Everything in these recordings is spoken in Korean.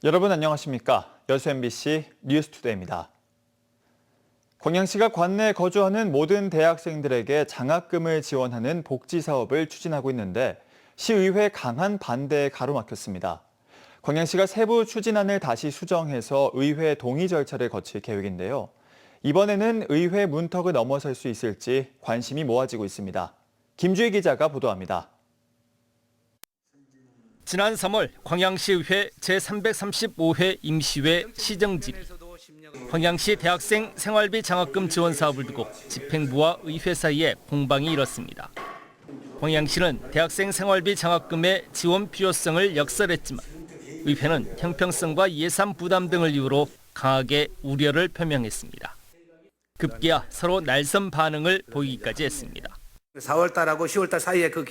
여러분 안녕하십니까? 여수 MBC 뉴스투데이입니다. 광양시가 관내에 거주하는 모든 대학생들에게 장학금을 지원하는 복지 사업을 추진하고 있는데 시의회 강한 반대에 가로막혔습니다. 광양시가 세부 추진안을 다시 수정해서 의회 동의 절차를 거칠 계획인데요. 이번에는 의회 문턱을 넘어설 수 있을지 관심이 모아지고 있습니다. 김주희 기자가 보도합니다. 지난 3월 광양시의회 제335회 임시회 시정집 광양시 대학생 생활비 장학금 지원 사업을 두고 집행부와 의회 사이에 공방이 일었습니다. 광양시는 대학생 생활비 장학금의 지원 필요성을 역설했지만 의회는 형평성과 예산 부담 등을 이유로 강하게 우려를 표명했습니다. 급기야 서로 날선 반응을 보이기까지 했습니다. 4월 달하고 10월 달 사이에 그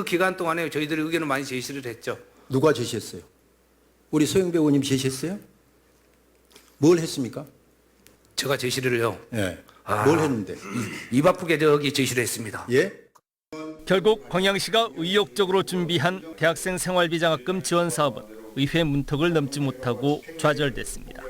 기간 동안에 저희들이 의견을 많이 제시를 했죠. 누가 제시했어요? 우리 소영배 의원님 제시했어요? 뭘 했습니까? 제가 제시를요. 예. 뭘 했는데? 입 아프게 저기 제시를 했습니다. 예? 결국 광양시가 의욕적으로 준비한 대학생 생활비 장학금 지원 사업은 의회 문턱을 넘지 못하고 좌절됐습니다.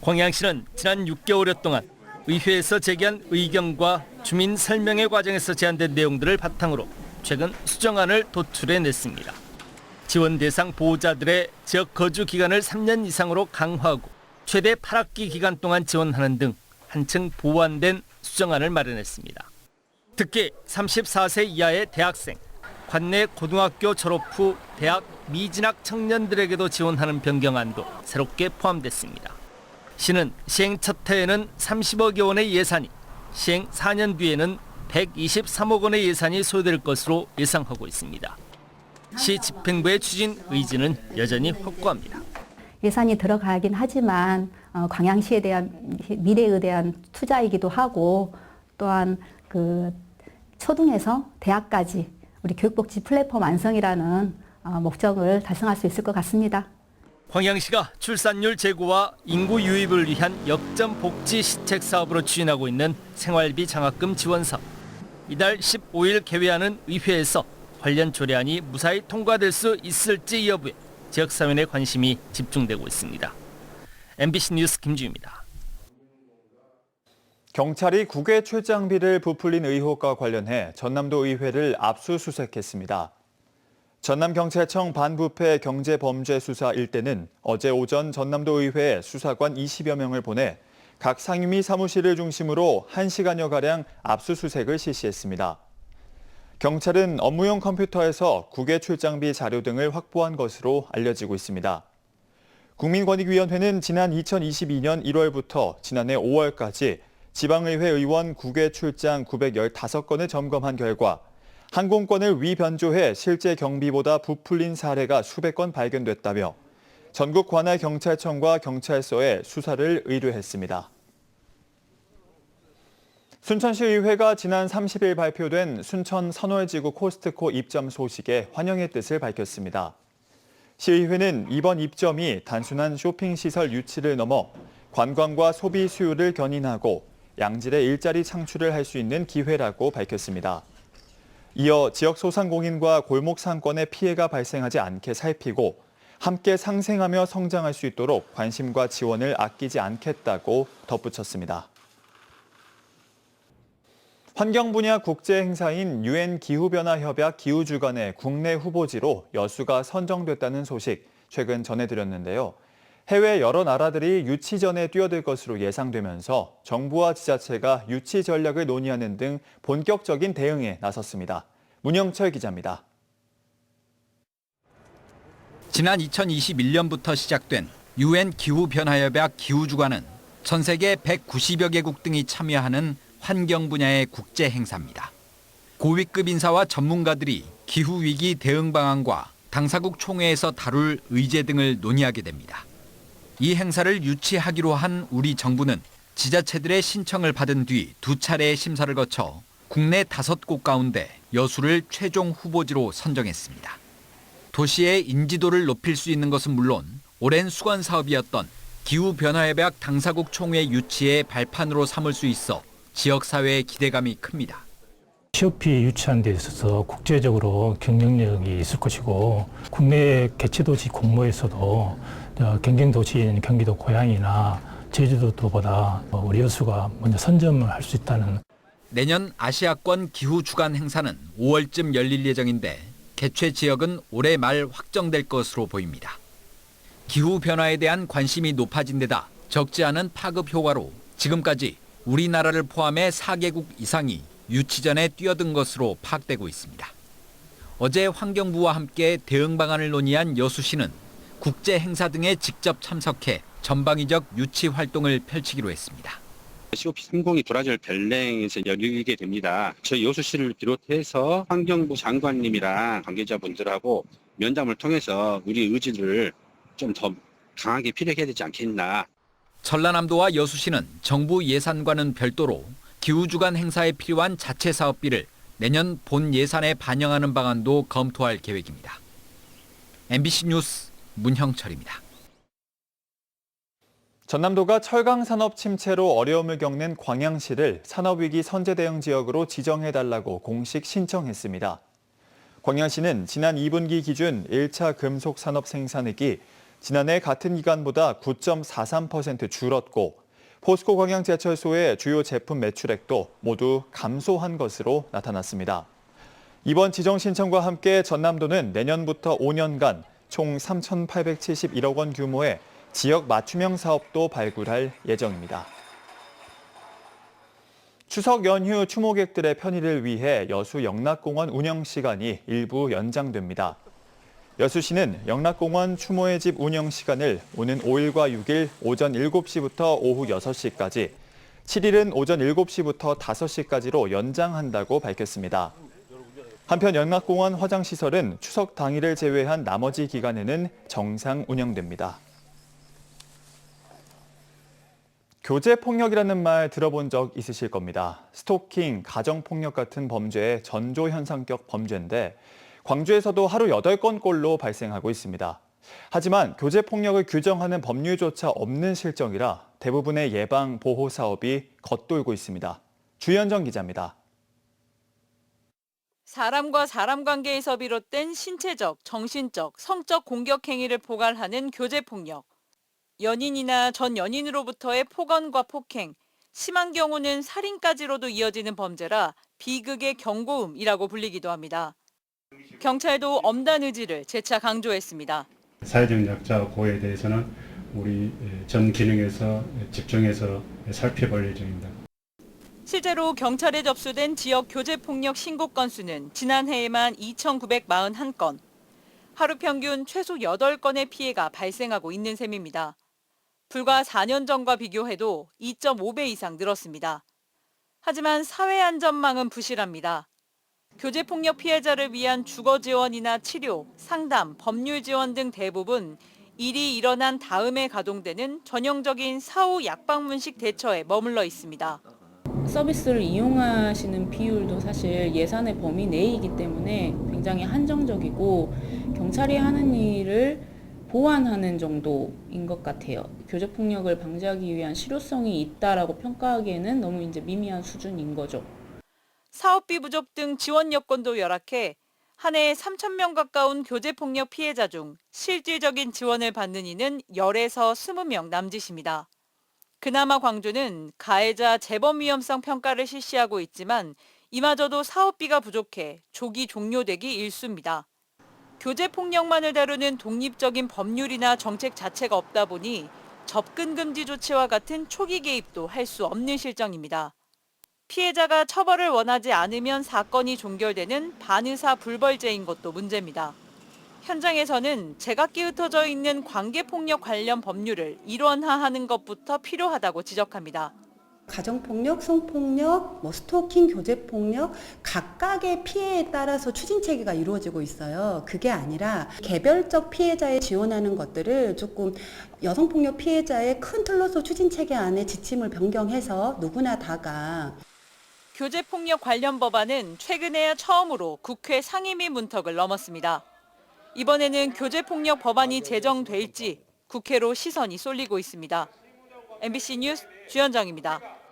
광양시는 지난 6개월여 동안 의회에서 제기한 의견과 주민 설명회 과정에서 제안된 내용들을 바탕으로 최근 수정안을 도출해냈습니다. 지원 대상 보호자들의 지역 거주 기간을 3년 이상으로 강화하고 최대 8학기 기간 동안 지원하는 등 한층 보완된 수정안을 마련했습니다. 특히 34세 이하의 대학생, 관내 고등학교 졸업 후 대학 미진학 청년들에게도 지원하는 변경안도 새롭게 포함됐습니다. 시는 시행 첫 해에는 30억여 원의 예산이, 시행 4년 뒤에는 123억 원의 예산이 소요될 것으로 예상하고 있습니다. 시 집행부의 추진 의지는 여전히 확고합니다. 예산이 들어가긴 하지만 광양시에 대한 미래에 대한 투자이기도 하고 또한 그 초등에서 대학까지 우리 교육복지 플랫폼 완성이라는 목적을 달성할 수 있을 것 같습니다. 광양시가 출산율 제고와 인구 유입을 위한 역점 복지 시책 사업으로 추진하고 있는 생활비 장학금 지원 사업. 이달 15일 개회하는 의회에서 관련 조례안이 무사히 통과될 수 있을지 여부에 지역사회의 관심이 집중되고 있습니다. MBC 뉴스 김주희입니다. 경찰이 국외 출장비를 부풀린 의혹과 관련해 전남도 의회를 압수수색했습니다. 전남경찰청 반부패 경제범죄수사 1대는 어제 오전 전남도 의회에 수사관 20여 명을 보내 각 상임위 사무실을 중심으로 1시간여가량 압수수색을 실시했습니다. 경찰은 업무용 컴퓨터에서 국외 출장비 자료 등을 확보한 것으로 알려지고 있습니다. 국민권익위원회는 지난 2022년 1월부터 지난해 5월까지 지방의회 의원 국외 출장 915건을 점검한 결과 항공권을 위변조해 실제 경비보다 부풀린 사례가 수백 건 발견됐다며 전국 관할 경찰청과 경찰서에 수사를 의뢰했습니다. 순천시의회가 지난 30일 발표된 순천 선월지구 코스트코 입점 소식에 환영의 뜻을 밝혔습니다. 시의회는 이번 입점이 단순한 쇼핑시설 유치를 넘어 관광과 소비 수요를 견인하고 양질의 일자리 창출을 할 수 있는 기회라고 밝혔습니다. 이어 지역 소상공인과 골목 상권에 피해가 발생하지 않게 살피고 함께 상생하며 성장할 수 있도록 관심과 지원을 아끼지 않겠다고 덧붙였습니다. 환경 분야 국제 행사인 UN 기후변화협약 기후주간의 국내 후보지로 여수가 선정됐다는 소식 최근 전해드렸는데요. 해외 여러 나라들이 유치전에 뛰어들 것으로 예상되면서 정부와 지자체가 유치 전략을 논의하는 등 본격적인 대응에 나섰습니다. 문영철 기자입니다. 지난 2021년부터 시작된 UN 기후변화협약 기후주간은 전 세계 190여 개국 등이 참여하는 환경 분야의 국제 행사입니다. 고위급 인사와 전문가들이 기후위기 대응 방안과 당사국 총회에서 다룰 의제 등을 논의하게 됩니다. 이 행사를 유치하기로 한 우리 정부는 지자체들의 신청을 받은 뒤 2차례의 심사를 거쳐 국내 5곳 가운데 여수를 최종 후보지로 선정했습니다. 도시의 인지도를 높일 수 있는 것은 물론 오랜 수건 사업이었던 기후변화협약 당사국 총회 유치의 발판으로 삼을 수 있어 지역사회의 기대감이 큽니다. COP 유치하는 데 있어서 국제적으로 경쟁력이 있을 것이고 국내 개체도시 공모에서도 경쟁도시인 경기도 고양이나 제주도보다 우리 여수가 먼저 선점을 할 수 있다는. 내년 아시아권 기후 주간 행사는 5월쯤 열릴 예정인데 개최 지역은 올해 말 확정될 것으로 보입니다. 기후 변화에 대한 관심이 높아진 데다 적지 않은 파급 효과로 지금까지 우리나라를 포함해 4개국 이상이 유치전에 뛰어든 것으로 파악되고 있습니다. 어제 환경부와 함께 대응 방안을 논의한 여수시는 국제 행사 등에 직접 참석해 전방위적 유치 활동을 펼치기로 했습니다. COP30이 브라질 벨랭에서 열리게 됩니다. 저희 여수시를 비롯해서 환경부 장관님이랑 관계자분들하고 면담을 통해서 우리 의지를 좀 더 강하게 피력해야 되지 않겠나. 전라남도와 여수시는 정부 예산과는 별도로 기후주간 행사에 필요한 자체 사업비를 내년 본 예산에 반영하는 방안도 검토할 계획입니다. MBC 뉴스 문형철입니다. 전남도가 철강 산업 침체로 어려움을 겪는 광양시를 산업위기 선제 대응 지역으로 지정해달라고 공식 신청했습니다. 광양시는 지난 2분기 기준 1차 금속 산업 생산액이 지난해 같은 기간보다 9.43% 줄었고 포스코 광양제철소의 주요 제품 매출액도 모두 감소한 것으로 나타났습니다. 이번 지정 신청과 함께 전남도는 내년부터 5년간 총 3,871억 원 규모의 지역 맞춤형 사업도 발굴할 예정입니다. 추석 연휴 추모객들의 편의를 위해 여수 영락공원 운영 시간이 일부 연장됩니다. 여수시는 영락공원 추모의 집 운영 시간을 오는 5일과 6일 오전 7시부터 오후 6시까지, 7일은 오전 7시부터 5시까지로 연장한다고 밝혔습니다. 한편 영락공원 화장시설은 추석 당일을 제외한 나머지 기간에는 정상 운영됩니다. 교제폭력이라는 말 들어본 적 있으실 겁니다. 스토킹, 가정폭력 같은 범죄의 전조현상격 범죄인데 광주에서도 하루 8건꼴로 발생하고 있습니다. 하지만 교제폭력을 규정하는 법률조차 없는 실정이라 대부분의 예방, 보호 사업이 겉돌고 있습니다. 주현정 기자입니다. 사람과 사람 관계에서 비롯된 신체적, 정신적, 성적 공격 행위를 포괄하는 교제폭력. 연인이나 전 연인으로부터의 폭언과 폭행, 심한 경우는 살인까지로도 이어지는 범죄라 비극의 경고음이라고 불리기도 합니다. 경찰도 엄단 의지를 재차 강조했습니다. 사회적 약자와 고에 대해서는 우리 전 기능에서 집중해서 살펴볼 예정입니다. 실제로 경찰에 접수된 지역 교제폭력 신고 건수는 지난해에만 2,941건, 하루 평균 최소 8건의 피해가 발생하고 있는 셈입니다. 불과 4년 전과 비교해도 2.5배 이상 늘었습니다. 하지만 사회 안전망은 부실합니다. 교제폭력 피해자를 위한 주거 지원이나 치료, 상담, 법률 지원 등 대부분 일이 일어난 다음에 가동되는 전형적인 사후 약방문식 대처에 머물러 있습니다. 서비스를 이용하시는 비율도 사실 예산의 범위 내이기 때문에 굉장히 한정적이고 경찰이 하는 일을 보완하는 정도인 것 같아요. 교제폭력을 방지하기 위한 실효성이 있다라고 평가하기에는 너무 이제 미미한 수준인 거죠. 사업비 부족 등 지원 여건도 열악해 한 해에 3,000명 가까운 교제폭력 피해자 중 실질적인 지원을 받는 이는 10에서 20명 남짓입니다. 그나마 광주는 가해자 재범 위험성 평가를 실시하고 있지만 이마저도 사업비가 부족해 조기 종료되기 일쑤입니다. 교제폭력만을 다루는 독립적인 법률이나 정책 자체가 없다 보니 접근 금지 조치와 같은 초기 개입도 할 수 없는 실정입니다. 피해자가 처벌을 원하지 않으면 사건이 종결되는 반의사 불벌죄인 것도 문제입니다. 현장에서는 제각기 흩어져 있는 관계폭력 관련 법률을 일원화하는 것부터 필요하다고 지적합니다. 가정폭력, 성폭력, 스토킹, 교제폭력 각각의 피해에 따라서 추진 체계가 이루어지고 있어요. 그게 아니라 개별적 피해자에 지원하는 것들을 조금 여성폭력 피해자의 큰 틀로서 추진 체계 안에 지침을 변경해서 누구나 다가. 교제폭력 관련 법안은 최근에야 처음으로 국회 상임위 문턱을 넘었습니다. 이번에는 교제폭력 법안이 제정될지 국회로 시선이 쏠리고 있습니다. MBC 뉴스 주현정입니다.